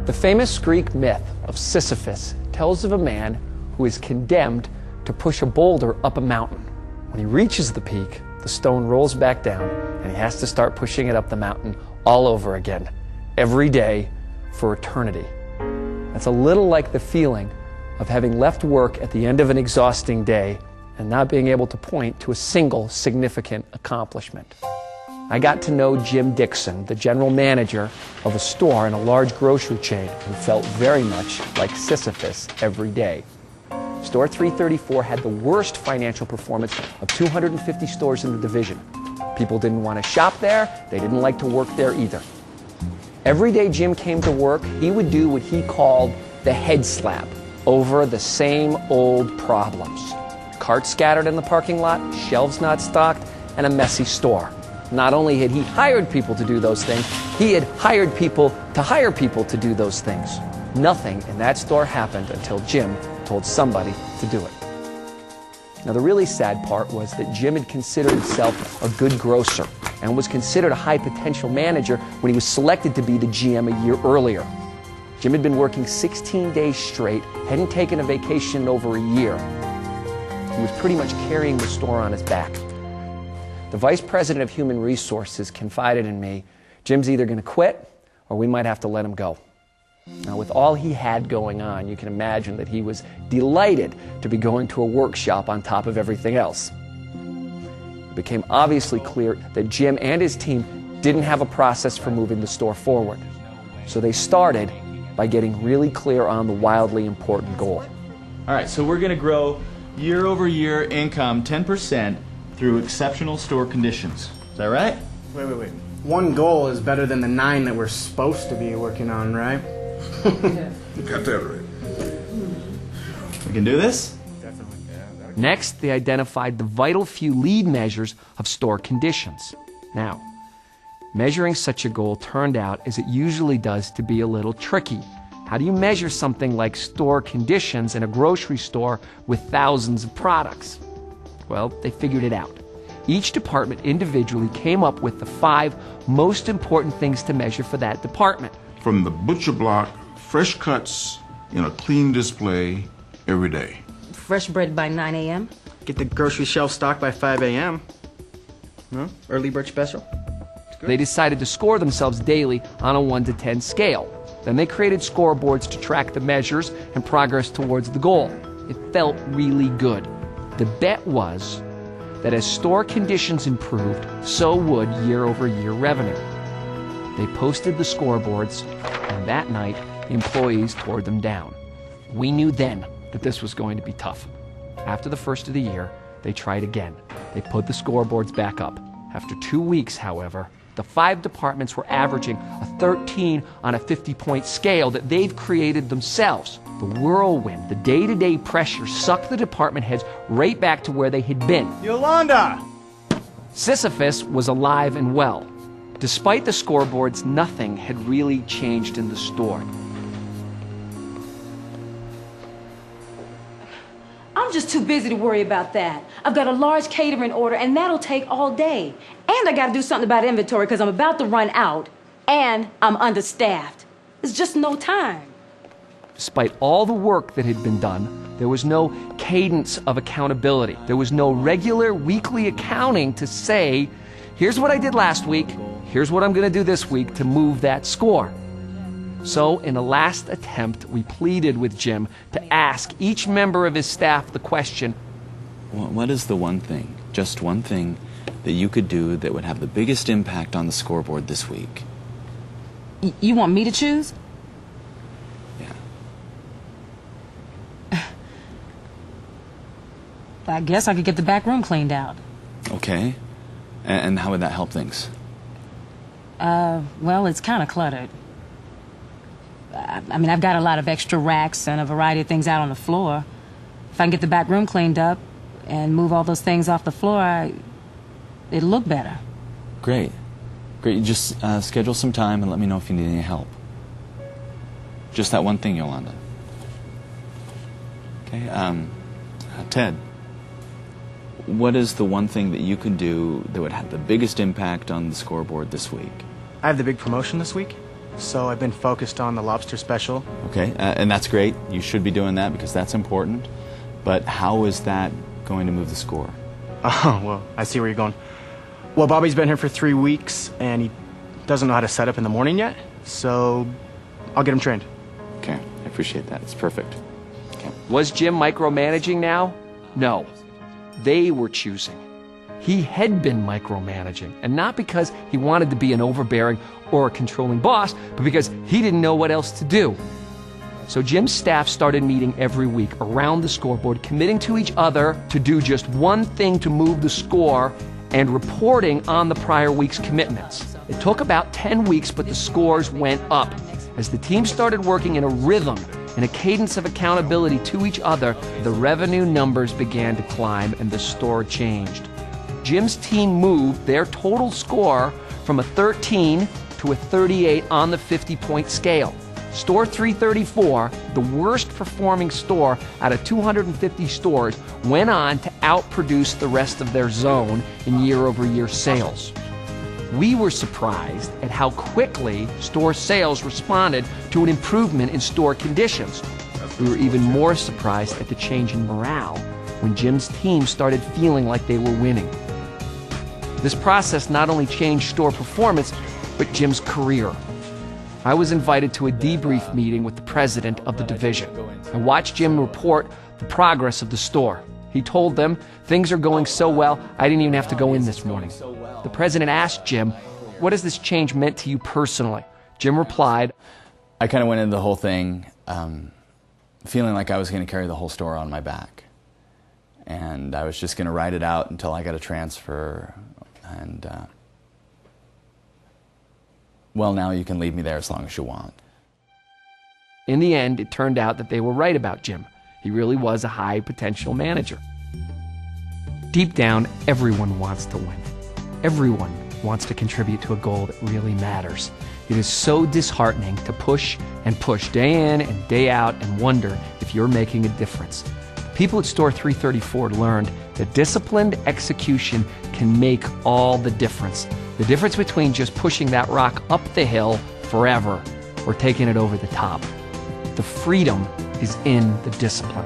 The famous Greek myth of Sisyphus tells of a man who is condemned to push a boulder up a mountain. When he reaches the peak, the stone rolls back down and he has to start pushing it up the mountain all over again, every day for eternity. That's a little like the feeling of having left work at the end of an exhausting day and not being able to point to a single significant accomplishment. I got to know Jim Dixon, the general manager of a store in a large grocery chain, who felt very much like Sisyphus every day. Store 334 had the worst financial performance of 250 stores in the division. People didn't want to shop there, they didn't like to work there either. Every day Jim came to work, he would do what he called the head slap over the same old problems. Carts scattered in the parking lot, shelves not stocked, and a messy store. Not only had he hired people to do those things, he had hired people to hire people to do those things. Nothing in that store happened until Jim told somebody to do it. Now, the really sad part was that Jim had considered himself a good grocer and was considered a high potential manager when he was selected to be the GM a year earlier. Jim had been working 16 days straight, hadn't taken a vacation in over a year. He was pretty much carrying the store on his back. The vice president of human resources confided in me, Jim's either going to quit or we might have to let him go. Now, with all he had going on, you can imagine that he was delighted to be going to a workshop on top of everything else. It became obviously clear that Jim and his team didn't have a process for moving the store forward. So they started by getting really clear on the wildly important goal. All right, so we're going to grow year-over-year income 10% through exceptional store conditions. Is that right? Wait. One goal is better than the 9 that we're supposed to be working on, right? You got that right. We can do this? Definitely. Next, they identified the vital few lead measures of store conditions. Now, measuring such a goal turned out, as it usually does, to be a little tricky. How do you measure something like store conditions in a grocery store with thousands of products? Well, they figured it out. Each department individually came up with the 5 most important things to measure for that department. From the butcher block, fresh cuts in a clean display every day. Fresh bread by 9 a.m. Get the grocery shelf stocked by 5 a.m. No? Early bird special? They decided to score themselves daily on a 1 to 10 scale. Then they created scoreboards to track the measures and progress towards the goal. It felt really good. The bet was that as store conditions improved, so would year-over-year revenue. They posted the scoreboards, and that night, the employees tore them down. We knew then that this was going to be tough. After the first of the year, they tried again. They put the scoreboards back up. After 2 weeks, however, the 5 departments were averaging a 13 on a 50-point scale that they've created themselves. The whirlwind, the day-to-day pressure sucked the department heads right back to where they had been. Yolanda! Sisyphus was alive and well. Despite the scoreboards, nothing had really changed in the store. I'm just too busy to worry about that. I've got a large catering order, and that'll take all day. And I got to do something about inventory because I'm about to run out, and I'm understaffed. There's just no time. Despite all the work that had been done, there was no cadence of accountability. There was no regular weekly accounting to say, here's what I did last week, here's what I'm going to do this week to move that score. So, in a last attempt, we pleaded with Jim to ask each member of his staff the question, what is the one thing, just one thing, that you could do that would have the biggest impact on the scoreboard this week? You want me to choose? Yeah. I guess I could get the back room cleaned out. Okay. And how would that help things? Well, it's kind of cluttered. I mean, I've got a lot of extra racks and a variety of things out on the floor. If I can get the back room cleaned up and move all those things off the floor, it'll look better. Great. You just schedule some time and let me know if you need any help. Just that one thing, Yolanda. Okay, Ted, what is the one thing that you can do that would have the biggest impact on the scoreboard this week? I have the big promotion this week. so I've been focused on the lobster special. Okay, and that's great. You should be doing that because that's important. But how is that going to move the score? Oh, well, I see where you're going. Well, Bobby's been here for 3 weeks, and he doesn't know how to set up in the morning yet, so I'll get him trained. Okay, I appreciate that. It's perfect. Okay. Was Jim micromanaging now? No. They were choosing. He had been micromanaging, and not because he wanted to be an overbearing or a controlling boss, but because he didn't know what else to do. So Jim's staff started meeting every week around the scoreboard, committing to each other to do just one thing to move the score and reporting on the prior week's commitments. It took about 10 weeks, but the scores went up. As the team started working in a rhythm and a cadence of accountability to each other, the revenue numbers began to climb and the store changed. Jim's team moved their total score from a 13 to a 38 on the 50-point scale. Store 334, the worst performing store out of 250 stores, went on to outproduce the rest of their zone in year-over-year sales. We were surprised at how quickly store sales responded to an improvement in store conditions. We were even more surprised at the change in morale when Jim's team started feeling like they were winning. This process not only changed store performance, but Jim's career. I was invited to a debrief meeting with the president of the division. I watched Jim report the progress of the store. He told them, "Things are going so well, I didn't even have to go in this morning." The president asked Jim, "What has this change meant to you personally?" Jim replied, I kind of went into the whole thing feeling like I was going to carry the whole store on my back. And I was just going to ride it out until I got a transfer. And, well, now you can leave me there as long as you want. In the end, it turned out that they were right about Jim. He really was a high potential manager. Deep down, everyone wants to win. Everyone wants to contribute to a goal that really matters. It is so disheartening to push and push day in and day out and wonder if you're making a difference. People at Store 334 learned that disciplined execution can make all the difference. The difference between just pushing that rock up the hill forever or taking it over the top. The freedom is in the discipline.